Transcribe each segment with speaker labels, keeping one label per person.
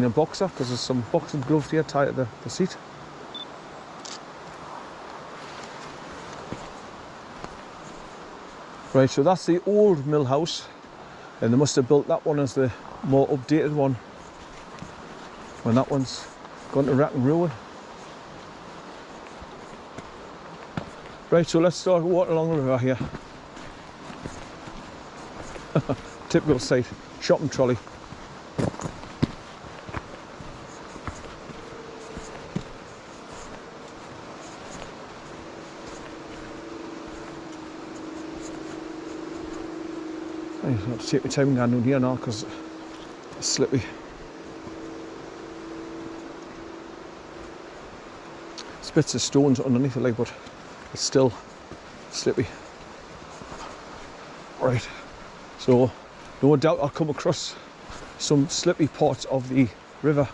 Speaker 1: a boxer because there's some boxing gloves here tied to the seat. Right, so that's the old mill house, and they must have built that one as the more updated one when that one's gone to rack and ruin. Right, so let's start walking along the river here. Typical sight, shopping trolley. I have to take my time going down here now because it's slippy. There's bits of stones underneath it, like, but it's still slippy. Right, so no doubt I'll come across some slippy parts of the river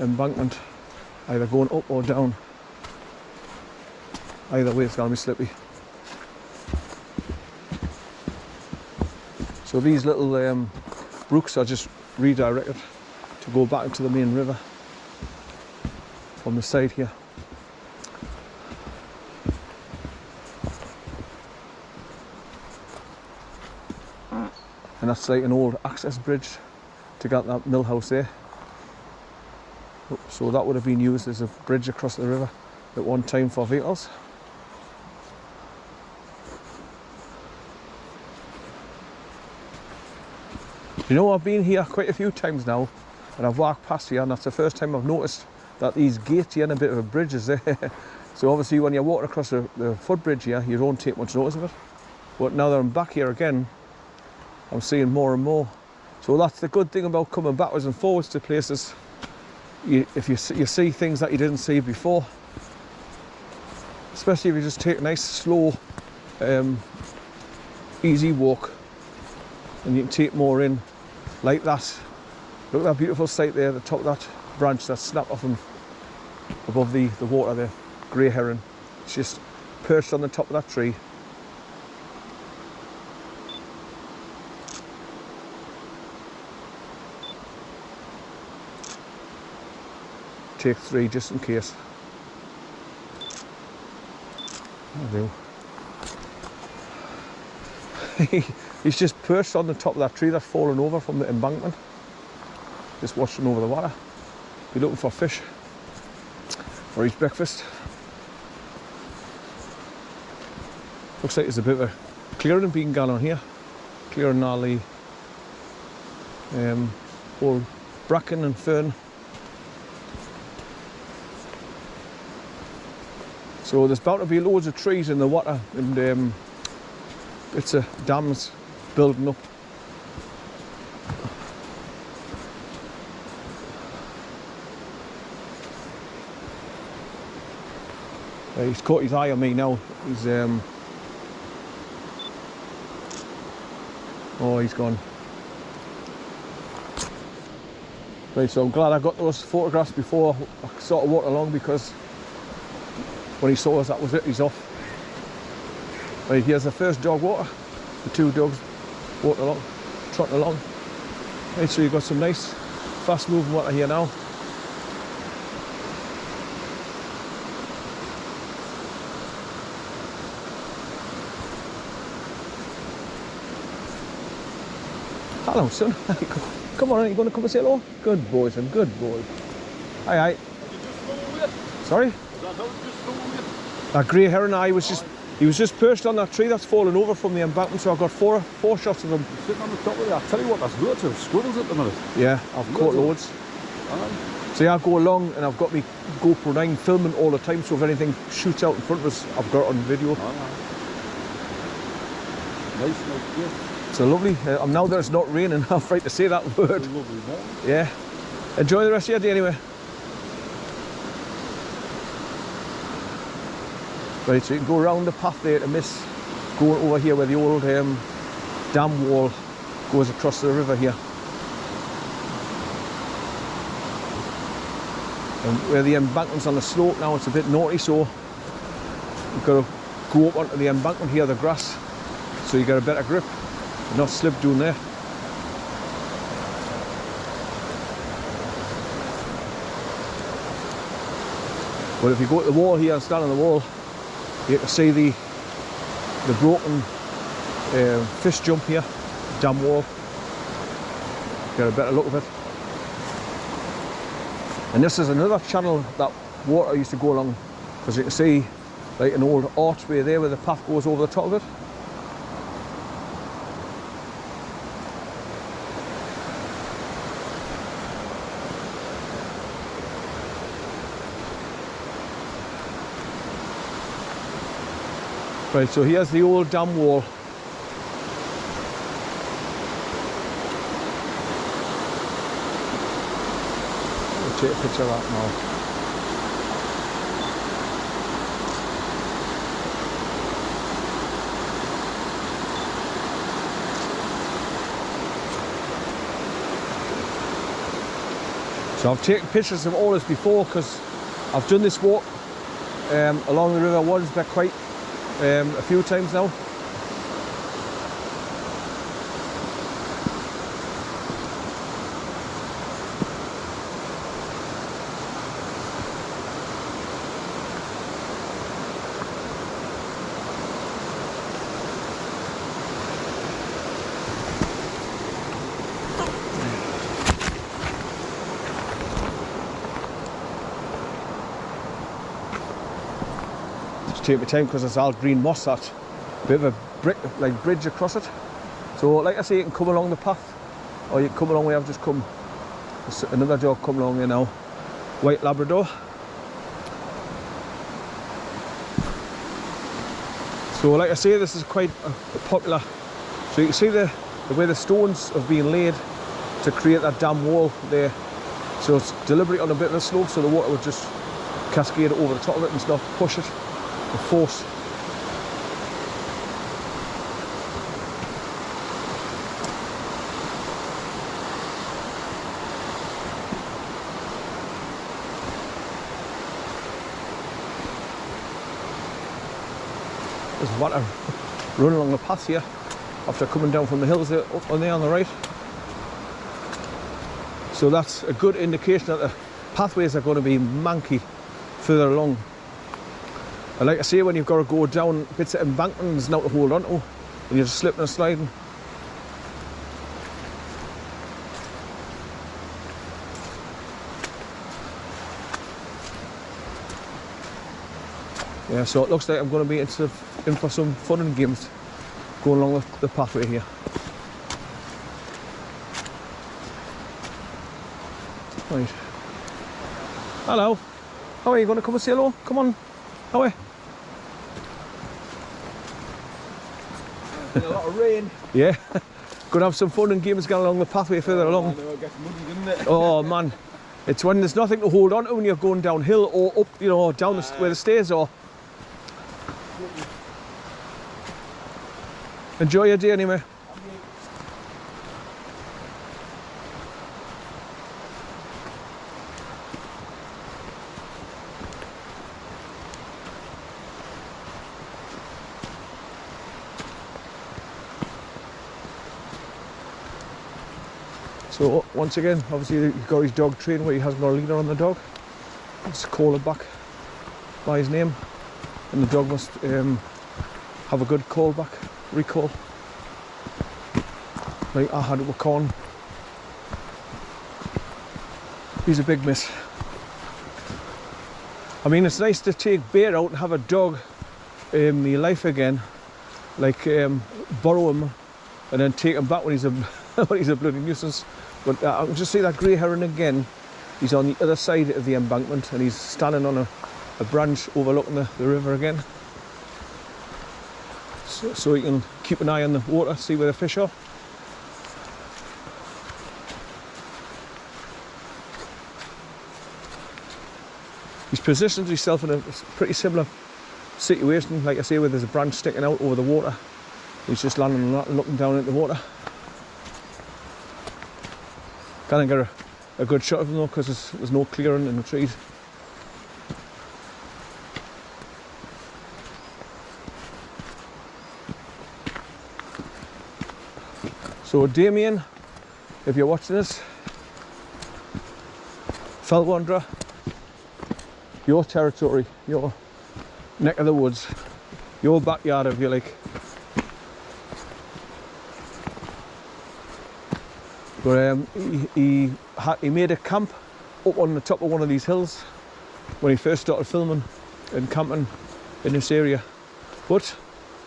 Speaker 1: embankment, either going up or down. Either way it's going to be slippy. So these little brooks are just redirected to go back into the main river from the side here. And that's like an old access bridge to get that mill house there. So that would have been used as a bridge across the river at one time for vehicles. You know, I've been here quite a few times now, and I've walked past here, and that's the first time I've noticed that these gates here and a bit of a bridge is there. So obviously when you're walking across the footbridge here, you don't take much notice of it. But now that I'm back here again, I'm seeing more and more. So that's the good thing about coming backwards and forwards to places. If you see things that you didn't see before, especially if you just take a nice, slow, easy walk, and you can take more in. Like that. Look at that beautiful sight there, the top of that branch that's snapped off from above the water there. Grey heron. It's just perched on the top of that tree. Take 3 just in case. I'll do. He's just perched on the top of that tree that's fallen over from the embankment. Just watching over the water. Be looking for fish for his breakfast. Looks like there's a bit of a clearing being gone on here. Clearing all the old bracken and fern. So there's bound to be loads of trees in the water, and bits of dams building up. He's caught his eye on me now. He's oh, he's gone. Right, so I'm glad I got those photographs before I sort of walked along, because when he saw us, that was it, he's off. Right, here's the first dog water. The 2 dogs walking along, trotting along. Right, so you've got some nice, fast moving water here now. Hello, son. Come on, are you going to come and say hello? Good boy, son, good boy. Hi, hi. Sorry? That grey heron, he was just perched on that tree that's fallen over from the embankment, so I've got four shots of him.
Speaker 2: Sitting on the top of it, I'll tell you what, there's loads of squirrels at the minute.
Speaker 1: Yeah, I've caught loads. So yeah, I go along and I've got my GoPro 9 filming all the time, so if anything shoots out in front of us, I've got it on video.
Speaker 2: Nice, yeah.
Speaker 1: So lovely. Now that it's not raining, I'm afraid to say that word.
Speaker 2: It's a lovely morning.
Speaker 1: Yeah. Enjoy the rest of your day anyway. Right, so you can go around the path there to miss going over here where the old dam wall goes across the river here. And where the embankment's on the slope now, it's a bit naughty, so you've got to go up onto the embankment here, the grass, so you get a better grip, not slip down there. But if you go to the wall here and stand on the wall, you can see the broken fish jump here, dam wall. Get a better look of it. And this is another channel that water used to go along, because you can see like an old archway there where the path goes over the top of it. Right, so here's the old dam wall. I'll take a picture of that now. So I've taken pictures of all this before, because I've done this walk along the river WANSBECK quite a few times now. Take my time because it's all green moss, that bit of a brick like bridge across it. So like I say, you can come along the path, or you can come along where I've just come. There's another dog coming along here now, white Labrador. So like I say, this is quite a popular. So you can see the way the stones have been laid to create that dam wall there. So it's deliberately on a bit of a slope, so the water would just cascade over the top of it and not push it. The force. There's water running along the path here after coming down from the hills there, up on there on the right. So that's a good indication that the pathways are going to be manky further along. And like I say, when you've got to go down bits of embankment, there's nothing to hold on to, and you're just slipping and sliding. Yeah, so it looks like I'm going to be in for some fun and games going along the pathway here. Right. Hello. How are you going to come and say hello? Come on. How are you?
Speaker 2: A lot of rain.
Speaker 1: Yeah. Gonna have some fun and games going along the pathway further along.
Speaker 2: I know, it gets muddy, doesn't it?
Speaker 1: Oh man. It's when there's nothing to hold on to when you're going downhill or up, you know, down where the stairs are. Enjoy your day anyway. So once again, obviously he's got his dog trained where he hasn't got a leader on the dog. Let's call it back by his name, and the dog must have a good call back, recall. Like I had it with Con. He's a big miss. I mean, it's nice to take Bear out and have a dog in your life again, like borrow him and then take him back when he's a when he's a bloody nuisance. But I can just see that grey heron again. He's on the other side of the embankment and he's standing on a branch overlooking the river again. So you can keep an eye on the water, see where the fish are. He's positioned himself in a pretty similar situation, like I say, where there's a branch sticking out over the water. He's just landing on that and looking down at the water. Can't get a good shot of him though, because there's no clearing in the trees. So Damien, if you're watching this, fell wanderer, your territory, your neck of the woods, your backyard if you like. But he made a camp up on the top of one of these hills when he first started filming and camping in this area. But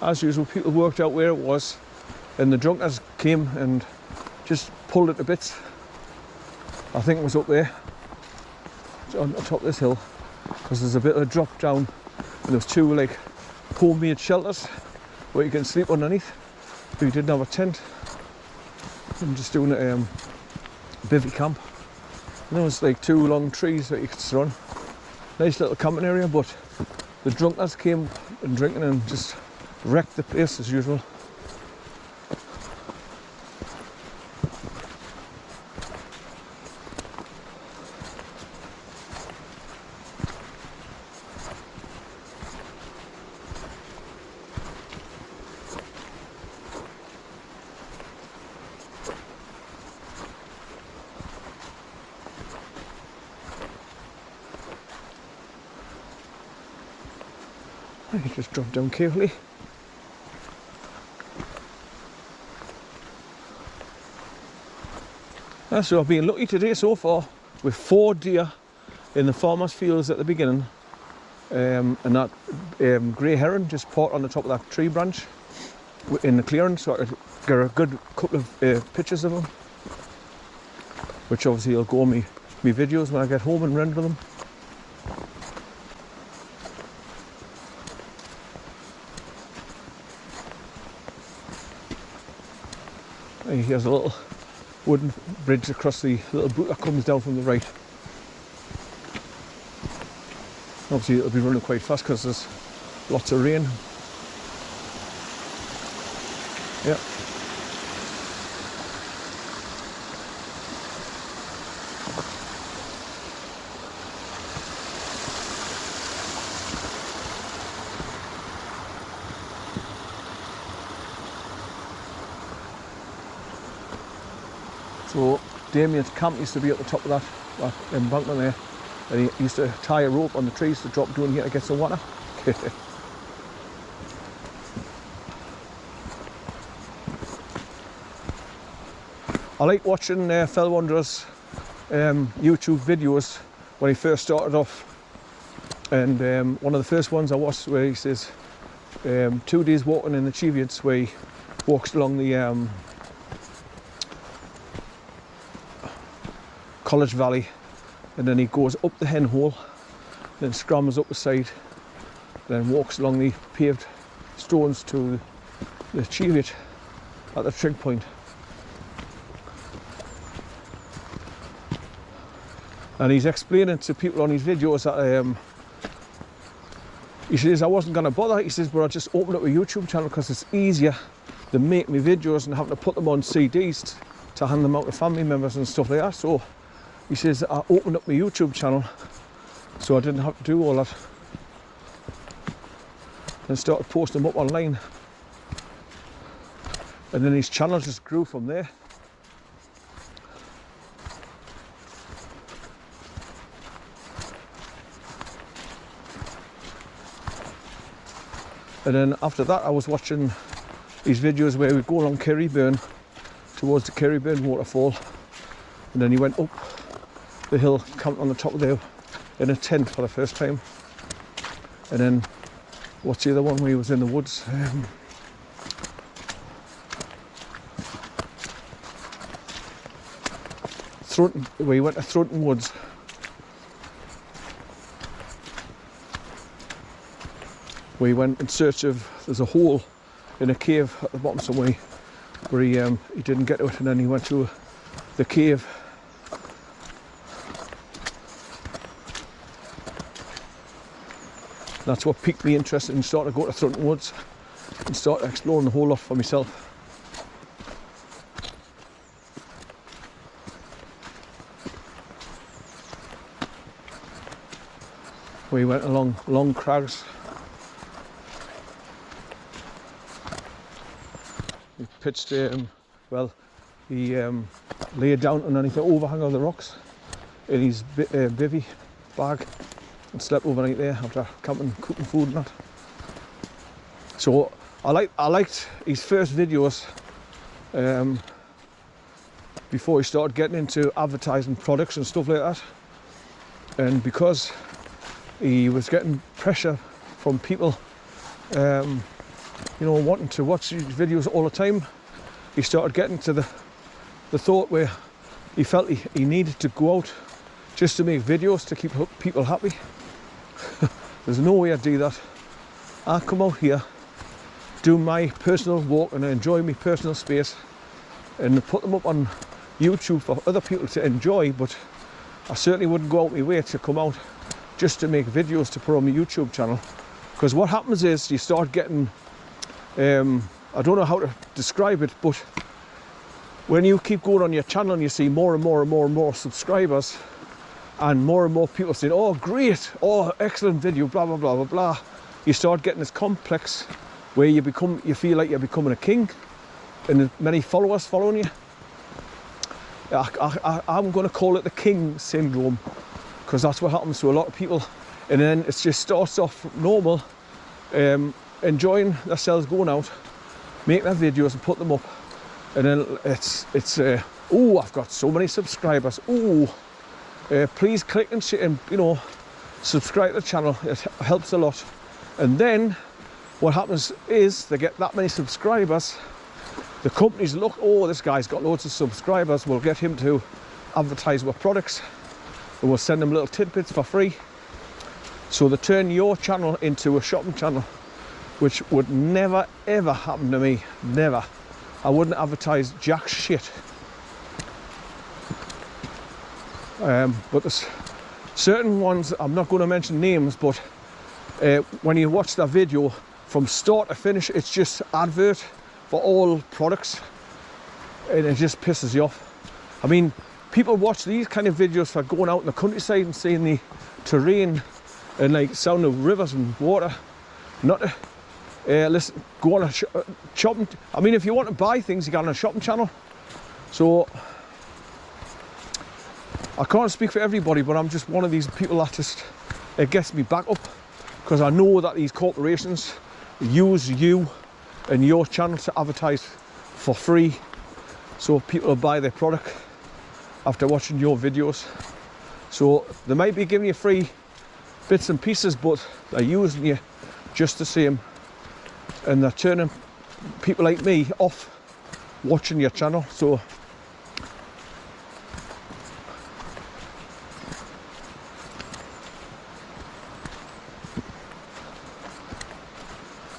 Speaker 1: as usual, people worked out where it was, and the drunkards came and just pulled it to bits. I think it was up there on the top of this hill, because there's a bit of a drop down, and there's two like homemade shelters where you can sleep underneath. But he didn't have a tent. I'm just doing a bivvy camp. And there was like two long trees that you could sit on. Nice little camping area, but the drunkards came and drinking and just wrecked the place as usual. I can just drop down carefully. So I've been lucky today so far with 4 deer in the farmer's fields at the beginning, and that grey heron just parked on the top of that tree branch in the clearing, so I could get a good couple of pictures of them, which obviously will go on me videos when I get home and render them. Here's a little wooden bridge across the little brook that comes down from the right. Obviously it'll be running quite fast because there's lots of rain. Yeah. So Damien's camp used to be at the top of that embankment there, and he used to tie a rope on the trees to drop down here to get some water. I like watching Fell Wanderer's YouTube videos when he first started off, and one of the first ones I watched where he says 2 days walking in the Chevians, where he walks along the College Valley, and then he goes up the hen hole, then scrambles up the side, then walks along the paved stones to the Cheviot at the trig point. And he's explaining to people on his videos that he says, I wasn't going to bother, he says, but I just opened up a YouTube channel because it's easier than make me videos and having to put them on CDs to hand them out to family members and stuff like that. So he says, I opened up my YouTube channel so I didn't have to do all that, and started posting them up online, and then his channel just grew from there. And then after that I was watching his videos where we go along Kerryburn towards the Kerryburn waterfall, and then he went up the hill, camped on the top of there in a tent for the first time. And then what's the other one where he was in the woods? Where he went to Thornton Woods. Where he went in search of, there's a hole in a cave at the bottom somewhere where he didn't get to it, and then he went to the cave. That's what piqued me interest in starting to go to Thornton Woods and start exploring the whole lot for myself. We went along long crags. We pitched, well, he laid down underneath the overhang of the rocks in his bivvy bag and slept overnight there after camping, cooking food and that. So I liked his first videos before he started getting into advertising products and stuff like that. And because he was getting pressure from people, you know, wanting to watch these videos all the time, he started getting to the thought where he felt he needed to go out just to make videos to keep people happy. There's no way I do that. I come out here, do my personal walk and enjoy my personal space and put them up on YouTube for other people to enjoy, but I certainly wouldn't go out my way to come out just to make videos to put on my YouTube channel. Because what happens is you start getting, I don't know how to describe it, but when you keep going on your channel and you see more and more and more and more subscribers and more people saying, oh great, oh excellent video, blah blah blah blah blah, you start getting this complex where you feel like you're becoming a king and many followers following you. I'm going to call it the king syndrome, because that's what happens to a lot of people. And then it just starts off normal, enjoying themselves, going out, make their videos and put them up, and then it's oh, I've got so many subscribers, oh, please click and share and, you know, subscribe to the channel, it helps a lot. And then what happens is they get that many subscribers, the companies look, oh, this guy's got loads of subscribers, we'll get him to advertise with products and we'll send them little tidbits for free. So they turn your channel into a shopping channel, which would never ever happen to me, never. I wouldn't advertise jack shit. But there's certain ones, I'm not going to mention names, but when you watch that video from start to finish, it's just advert for all products and it just pisses you off. I mean, people watch these kind of videos for going out in the countryside and seeing the terrain and like sound of rivers and water, not to listen, go on a shopping. I mean, if you want to buy things, you got on a shopping channel. So I can't speak for everybody, but I'm just one of these people that just, it gets me back up, because I know that these corporations use you and your channel to advertise for free, so people will buy their product after watching your videos. So they might be giving you free bits and pieces, but they're using you just the same, and they're turning people like me off watching your channel. So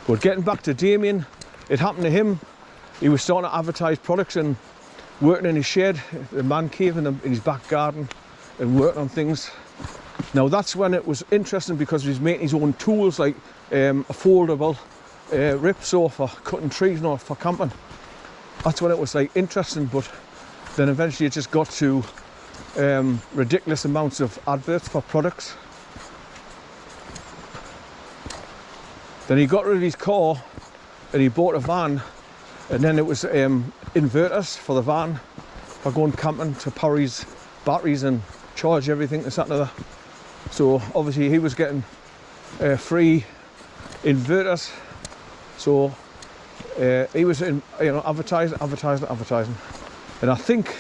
Speaker 1: but getting back to Damien, it happened to him. He was starting to advertise products and working in his shed, the man cave in his back garden, and working on things. Now that's when it was interesting, because he was making his own tools, like a foldable rip saw for cutting trees, not for camping. That's when it was like interesting, but then eventually it just got to ridiculous amounts of adverts for products. Then he got rid of his car and he bought a van, and then it was inverters for the van for going camping to power his batteries and charge everything, this, that and other. So obviously he was getting free inverters, so he was in, you know, advertising. And I think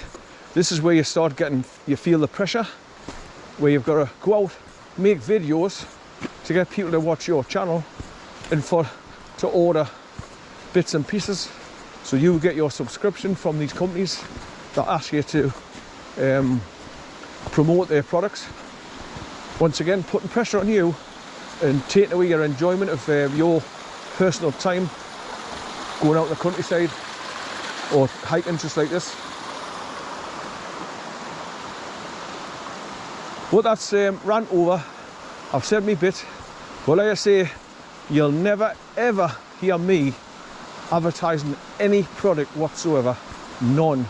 Speaker 1: this is where you start getting, you feel the pressure, where you've got to go out, make videos to get people to watch your channel and to order bits and pieces. So you get your subscription from these companies that ask you to promote their products. Once again, putting pressure on you and taking away your enjoyment of your personal time going out in the countryside or hiking just like this. But that's rant over. I've said me bit, but like I say, you'll never ever hear me advertising any product whatsoever. None.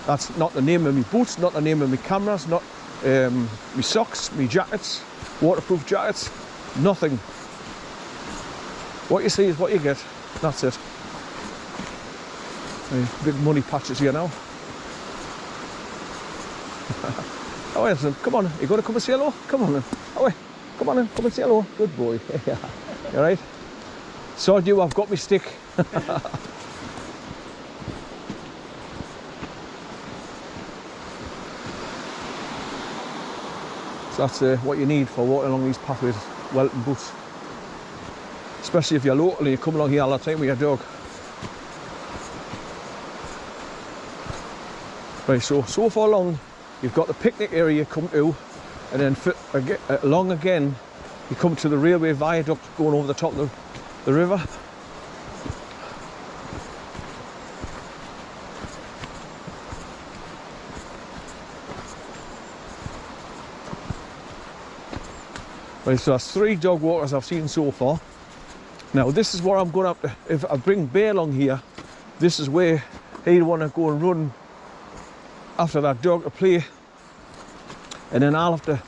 Speaker 1: That's not the name of my boots, not the name of my cameras, not my socks, my jackets, waterproof jackets, nothing. What you see is what you get. That's it. Big money patches here now. Oh, come on, you going to come and say hello? Come on then. Away. Come on in, come and say hello. Good boy. You alright? Sod you, I've got my stick. So that's what you need for walking along these pathways, welting boots. Especially if you're local and you come along here all the time with your dog. Right, so far along, you've got the picnic area you come to, and then along again, you come to the railway viaduct going over the top of the river. Right, so that's 3 dog walkers I've seen so far. Now this is where I'm going up to, if I bring Bear along here, this is where he'd want to go and run after that dog to play, and then I'll have to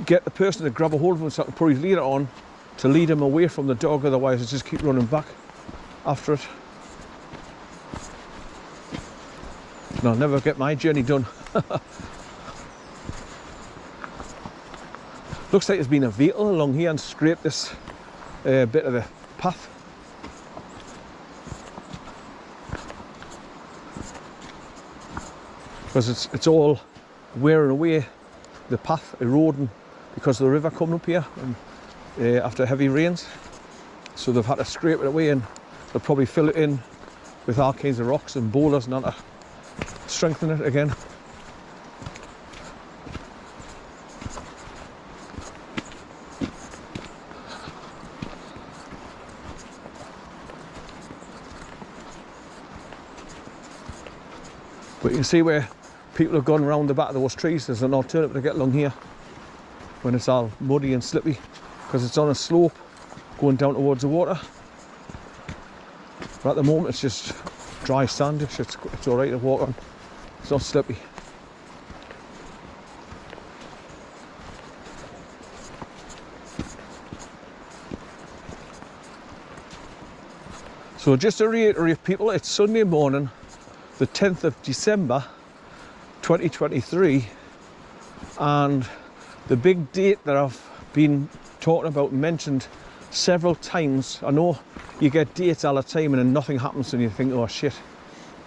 Speaker 1: get the person to grab a hold of him so I can put his leader on to lead him away from the dog, otherwise he'll just keep running back after it. And I'll never get my journey done. Looks like there's been a vehicle along here and scraped this bit of the path. Because it's all wearing away, the path eroding because of the river coming up here and, after heavy rains. So they've had to scrape it away, and they'll probably fill it in with all kinds of rocks and boulders and that to strengthen it again. But you can see where people have gone around the back of those trees. There's an alternative to get along here when it's all muddy and slippy, because it's on a slope going down towards the water. But at the moment it's just dry sandish. It's all right to walk on. It's not slippy. So just to reiterate, people, it's Sunday morning, the 10th of December 2023, and the big date that I've been talking about, mentioned several times. I know you get dates all the time and then nothing happens and you think, oh shit.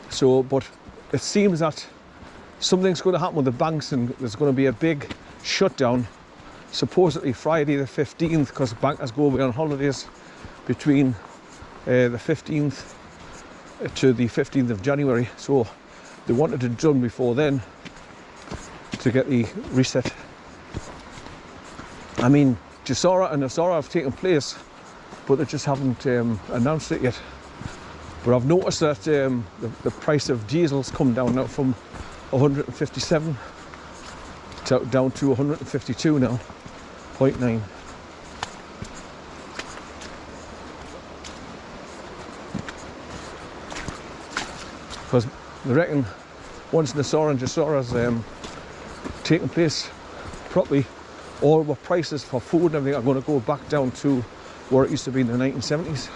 Speaker 1: So, but it seems that something's going to happen with the banks, and there's going to be a big shutdown, supposedly Friday the 15th, because bankers go away on holidays between the 15th to the 15th of January. So they wanted it done before then to get the reset. I mean, Gisora and Azora have taken place, but they just haven't announced it yet. But I've noticed that the price of diesel's come down now from 157 down to 152 now, 0.9. Because I reckon once Nasora and Gisora's taken place properly, all the prices for food and everything are going to go back down to where it used to be in the 1970s.